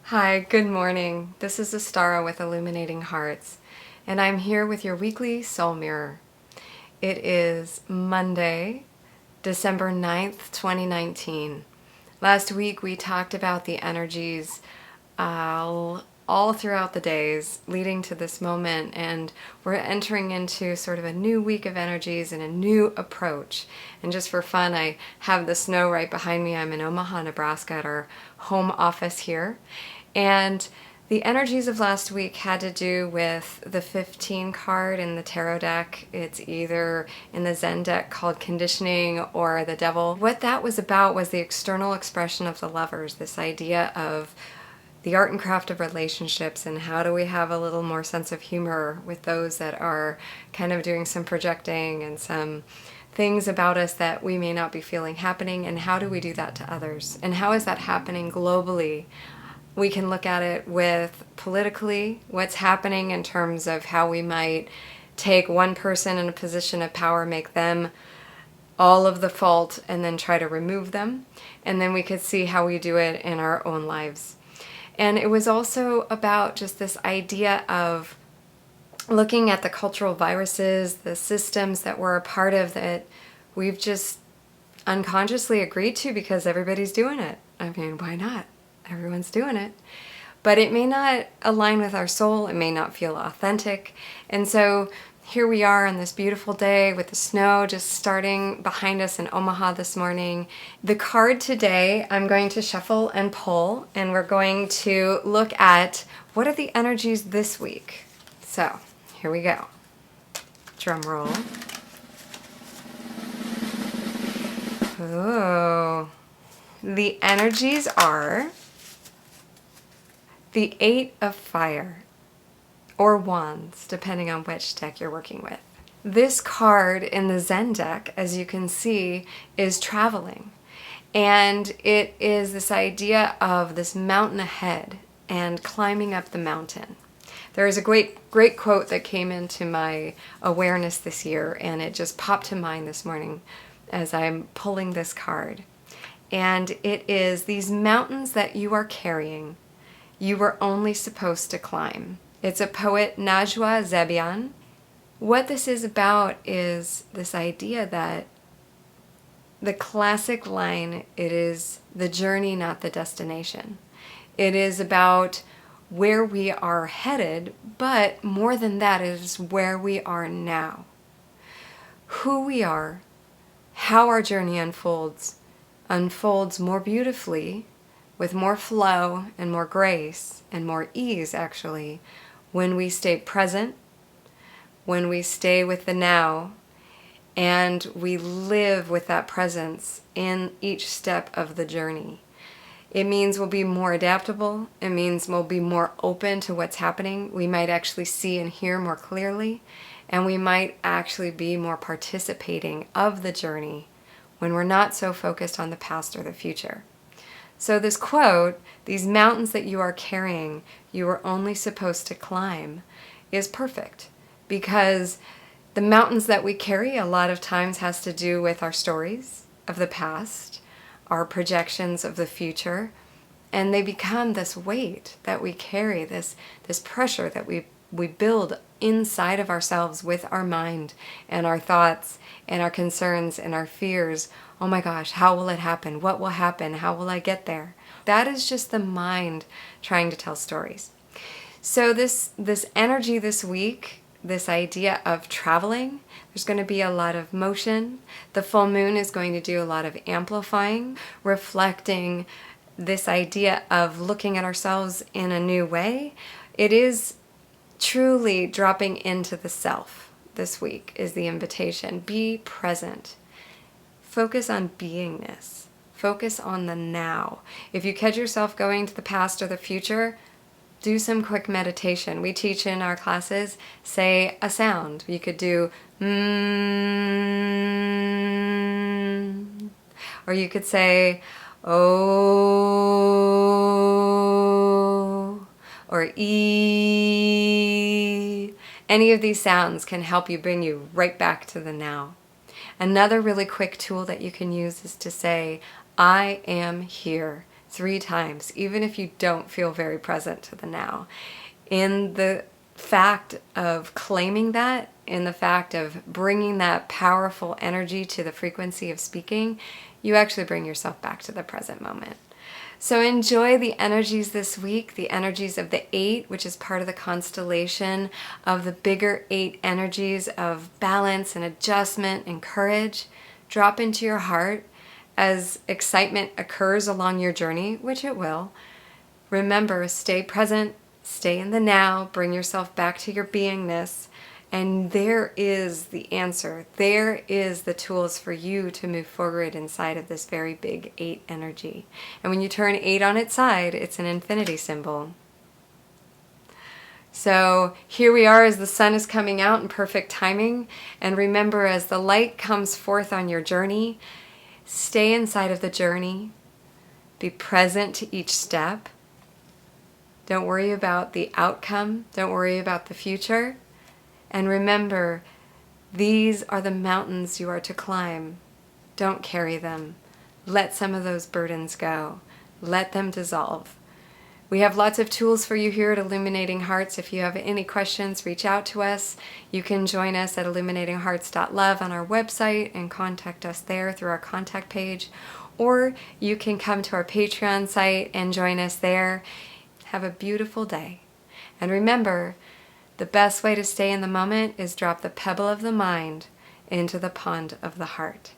Hi, good morning. This is Astara with Illuminating Hearts, and I'm here with your weekly soul mirror. It is Monday, December 9th, 2019. Last week we talked about the energies all throughout the days leading to this moment, and we're entering into sort of a new week of energies and a new approach. And just for fun, I have the snow right behind me. I'm in Omaha, Nebraska at our home office here. And the energies of last week had to do with the 15 card in the tarot deck. It's either in the Zen deck called Conditioning or the Devil. What that was about was the external expression of the lovers, this idea of the art and craft of relationships, and how do we have a little more sense of humor with those that are kind of doing some projecting and some things about us that we may not be feeling happening, and how do we do that to others, and how is that happening globally. We can look at it with politically, what's happening in terms of how we might take one person in a position of power, make them all of the fault, and then try to remove them. And then we could see how we do it in our own lives. And it was also about just this idea of looking at the cultural viruses, the systems that we're a part of that we've just unconsciously agreed to because everybody's doing it. I mean, why not? Everyone's doing it. But it may not align with our soul. It may not feel authentic. And so here we are on this beautiful day with the snow just starting behind us in Omaha this morning. The card today I'm going to shuffle and pull, and we're going to look at what are the energies this week. So here we go. Drum roll. Oh, the energies are the Eight of Fire, or Wands, depending on which deck you're working with. This card in the Zen deck, as you can see, is traveling. And it is this idea of this mountain ahead and climbing up the mountain. There is a great quote that came into my awareness this year, and it just popped to mind this morning as I'm pulling this card. And it is, these mountains that you are carrying, you were only supposed to climb. It's a poet, Najwa Zebian. What this is about is this idea that the classic line, it is the journey, not the destination. It is about where we are headed, but more than that, it is where we are now. Who we are, how our journey unfolds more beautifully, with more flow and more grace and more ease, actually, when we stay present, when we stay with the now, and we live with that presence in each step of the journey. It means we'll be more adaptable. It means we'll be more open to what's happening. We might actually see and hear more clearly, and we might actually be more participating of the journey when we're not so focused on the past or the future. So this quote, these mountains that you are carrying, you are only supposed to climb, is perfect, because the mountains that we carry a lot of times has to do with our stories of the past, our projections of the future, and they become this weight that we carry, this pressure that we build inside of ourselves with our mind and our thoughts and our concerns and our fears. Oh my gosh, how will it happen? What will happen? How will I get there? That is just the mind trying to tell stories. So this energy this week, this idea of traveling, there's going to be a lot of motion. The full moon is going to do a lot of amplifying, reflecting this idea of looking at ourselves in a new way. It is truly dropping into the self this week is the invitation. Be present. Focus on beingness. Focus on the now. If you catch yourself going to the past or the future, do some quick meditation. We teach in our classes, say a sound. You could do or you could say oh, or e. Any of these sounds can help you bring you right back to the now. Another really quick tool that you can use is to say, I am here. 3 times, even if you don't feel very present to the now. In the fact of claiming that, in the fact of bringing that powerful energy to the frequency of speaking, you actually bring yourself back to the present moment. So enjoy the energies this week, the energies of the 8, which is part of the constellation of the bigger 8 energies of balance and adjustment and courage. Drop into your heart as excitement occurs along your journey, which it will. Remember, stay present, stay in the now, bring yourself back to your beingness, and there is the answer. There is the tools for you to move forward inside of this very big 8 energy. And when you turn 8 on its side, it's an infinity symbol. So here we are as the sun is coming out in perfect timing. And remember, as the light comes forth on your journey, stay inside of the journey. Be present to each step. Don't worry about the outcome. Don't worry about the future. And remember, these are the mountains you are to climb. Don't carry them. Let some of those burdens go. Let them dissolve. We have lots of tools for you here at Illuminating Hearts. If you have any questions, reach out to us. You can join us at illuminatinghearts.love on our website and contact us there through our contact page. Or you can come to our Patreon site and join us there. Have a beautiful day. And remember, the best way to stay in the moment is drop the pebble of the mind into the pond of the heart.